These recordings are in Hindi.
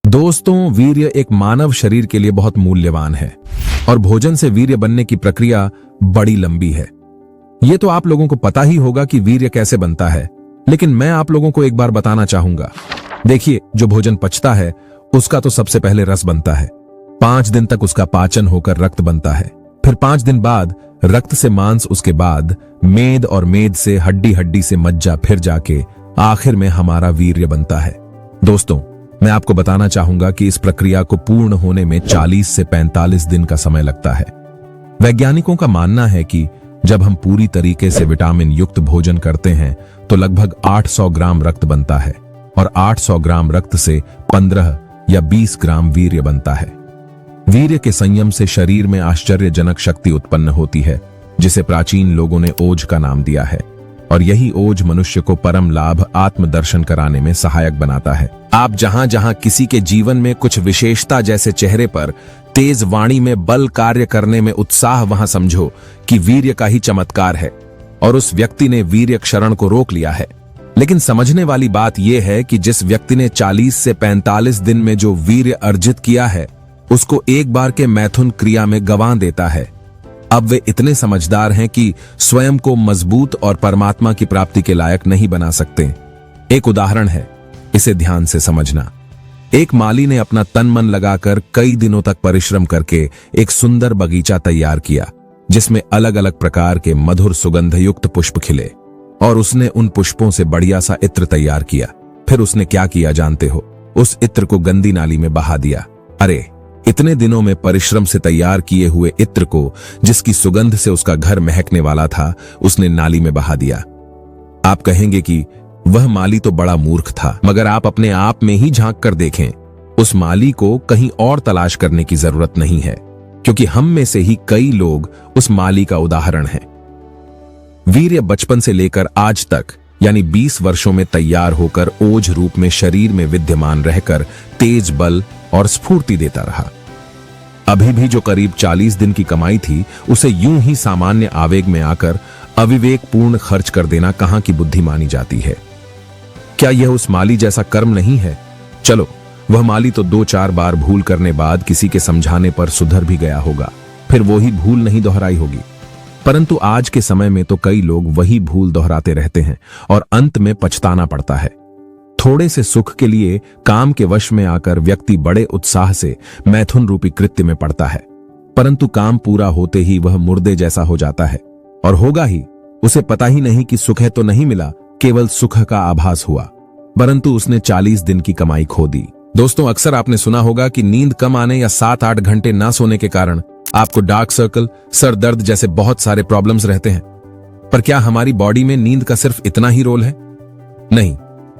दोस्तों, वीर्य एक मानव शरीर के लिए बहुत मूल्यवान है और भोजन से वीर्य बनने की प्रक्रिया बड़ी लंबी है। ये तो आप लोगों को पता ही होगा कि वीर्य कैसे बनता है, लेकिन मैं आप लोगों को एक बार बताना चाहूंगा। देखिए, जो भोजन पचता है उसका तो सबसे पहले रस बनता है। 5 दिन तक उसका पाचन होकर रक्त बनता है। फिर 5 दिन बाद रक्त से मांस, उसके बाद मेद और मेद से हड्डी, हड्डी से मज्जा, फिर जाके आखिर में हमारा वीर्य बनता है। दोस्तों, मैं आपको बताना चाहूंगा कि इस प्रक्रिया को पूर्ण होने में 40 से 45 दिन का समय लगता है। वैज्ञानिकों का मानना है कि जब हम पूरी तरीके से विटामिन युक्त भोजन करते हैं तो लगभग 800 ग्राम रक्त बनता है और 800 ग्राम रक्त से 15 या 20 ग्राम वीर्य बनता है। वीर्य के संयम से शरीर में आश्चर्यजनक शक्ति उत्पन्न होती है, जिसे प्राचीन लोगों ने ओज का नाम दिया है, और यही ओज मनुष्य को परम लाभ आत्मदर्शन कराने में सहायक बनाता है। आप जहां जहां किसी के जीवन में कुछ विशेषता, जैसे चेहरे पर तेज वाणी में बल, कार्य करने में उत्साह, वहां समझो कि वीर्य का ही चमत्कार है और उस व्यक्ति ने वीर्य क्षरण को रोक लिया है। लेकिन समझने वाली बात यह है कि जिस व्यक्ति ने 40 से 45 दिन में जो वीर्य अर्जित किया है, उसको एक बार के मैथुन क्रिया में गंवा देता है। अब वे इतने समझदार हैं कि स्वयं को मजबूत और परमात्मा की प्राप्ति के लायक नहीं बना सकते। एक उदाहरण है, इसे ध्यान से समझना। एक माली ने अपना तन मन लगाकर कई दिनों तक परिश्रम करके एक सुंदर बगीचा तैयार किया, जिसमें अलग अलग प्रकार के मधुर सुगंध युक्त पुष्प खिले, और उसने उन पुष्पों से बढ़िया सा इत्र तैयार किया। फिर उसने क्या किया जानते हो? उस इत्र को गंदी नाली में बहा दिया। अरे, इतने दिनों में परिश्रम से तैयार किए हुए इत्र को, जिसकी सुगंध से उसका घर महकने वाला था, उसने नाली में बहा दिया। आप कहेंगे कि वह माली तो बड़ा मूर्ख था, मगर आप अपने आप में ही झांक कर देखें। उस माली को कहीं और तलाश करने की जरूरत नहीं है, क्योंकि हम में से ही कई लोग उस माली का उदाहरण हैं। वीर्य बचपन से लेकर आज तक, यानी 20 वर्षों में तैयार होकर ओज रूप में शरीर में विद्यमान रहकर तेज बल और स्फूर्ति देता रहा। अभी भी जो करीब 40 दिन की कमाई थी, उसे यूं ही सामान्य आवेग में आकर अविवेकपूर्ण खर्च कर देना कहां की बुद्धि मानी जाती है। क्या यह उस माली जैसा कर्म नहीं है? चलो, वह माली तो 2-4 बार भूल करने बाद किसी के समझाने पर सुधर भी गया होगा, फिर वो ही भूल नहीं दोहराई होगी। परंतु आज के समय में तो कई लोग वही भूल दोहराते रहते हैं और अंत में पछताना पड़ता है। थोड़े से सुख के लिए काम के वश में आकर व्यक्ति बड़े उत्साह से मैथुन रूपी कृत्य में पड़ता है, परंतु काम पूरा होते ही वह मुर्दे जैसा हो जाता है, और होगा ही। उसे पता ही नहीं कि सुख है तो नहीं मिला, केवल सुख का आभास हुआ, परंतु उसने 40 दिन की कमाई खो दी। दोस्तों, अक्सर आपने सुना होगा कि नींद कम आने या 7-8 घंटे ना सोने के कारण आपको डार्क सर्कल, सर दर्द जैसे बहुत सारे प्रॉब्लम्स रहते हैं। पर क्या हमारी बॉडी में नींद का सिर्फ इतना ही रोल है? नहीं।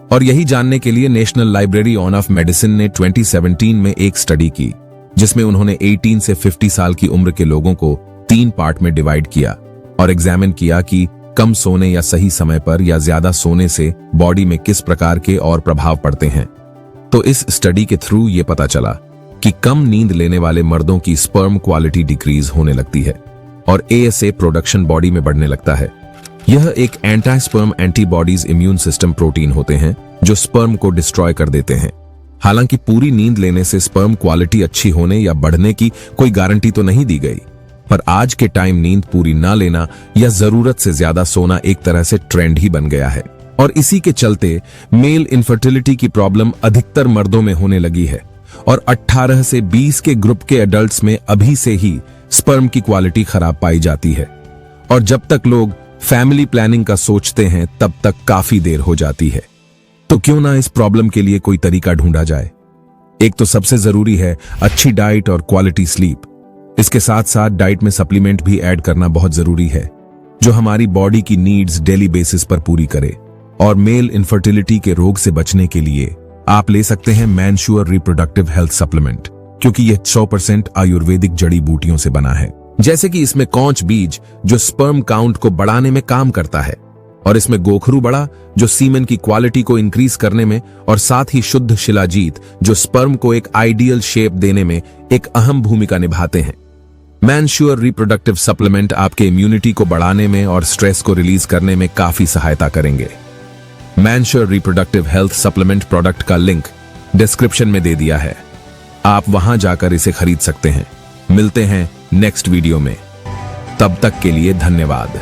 और यही जानने के लिए नेशनल लाइब्रेरी ऑफ मेडिसिन ने 2017 में एक स्टडी की, जिसमें उन्होंने 18 से 50 साल की उम्र के लोगों को 3 पार्ट में डिवाइड किया और एग्जामिन किया कि कम सोने या सही समय पर या ज्यादा सोने से बॉडी में किस प्रकार के और प्रभाव पड़ते हैं। तो इस स्टडी के थ्रू ये पता चला कि कम नींद लेने वाले मर्दों की स्पर्म क्वालिटी डिक्रीज होने लगती है और ASA प्रोडक्शन बॉडी में बढ़ने लगता है। यह एक anti sperm antibodies immune system protein होते हैं जो स्पर्म को डिस्ट्रॉय कर देते हैं। हालांकि पूरी नींद लेने से स्पर्म क्वालिटी अच्छी होने या बढ़ने की कोई गारंटी तो नहीं दी गई, पर आज के टाइम नींद पूरी ना लेना या जरूरत से ज्यादा सोना एक तरह से ट्रेंड ही बन गया है, और इसी के चलते मेल इनफर्टिलिटी की प्रॉब्लम अधिकतर मर्दों में होने लगी है, और 18 से 20 के ग्रुप के एडल्ट्स में अभी से ही स्पर्म की क्वालिटी खराब पाई जाती है। और जब तक लोग फैमिली प्लानिंग का सोचते हैं, तब तक काफी देर हो जाती है। तो क्यों ना इस प्रॉब्लम के लिए कोई तरीका ढूंढा जाए। एक तो सबसे जरूरी है अच्छी डाइट और क्वालिटी स्लीप। इसके साथ साथ डाइट में सप्लीमेंट भी ऐड करना बहुत जरूरी है, जो हमारी बॉडी की नीड्स डेली बेसिस पर पूरी करे। और मेल इनफर्टिलिटी के रोग से बचने के लिए आप ले सकते हैं मैनश्योर रिप्रोडक्टिव हेल्थ सप्लीमेंट, क्योंकि यह 100% आयुर्वेदिक जड़ी बूटियों से बना है। जैसे कि इसमें कौच बीज, जो स्पर्म काउंट को बढ़ाने में काम करता है, और इसमें गोखरू बड़ा, जो सीमेन की क्वालिटी को इंक्रीज करने में, और साथ ही शुद्ध शिलाजीत, जो स्पर्म को एक आइडियल शेप देने में एक अहम भूमिका निभाते हैं। मैनश्योर रिप्रोडक्टिव सप्लीमेंट आपके इम्यूनिटी को बढ़ाने में और स्ट्रेस को रिलीज करने में काफी सहायता करेंगे। मैनश्योर रिप्रोडक्टिव हेल्थ सप्लीमेंट प्रोडक्ट का लिंक डिस्क्रिप्शन में दे दिया है, आप वहां जाकर इसे खरीद सकते हैं। मिलते हैं नेक्स्ट वीडियो में, तब तक के लिए धन्यवाद।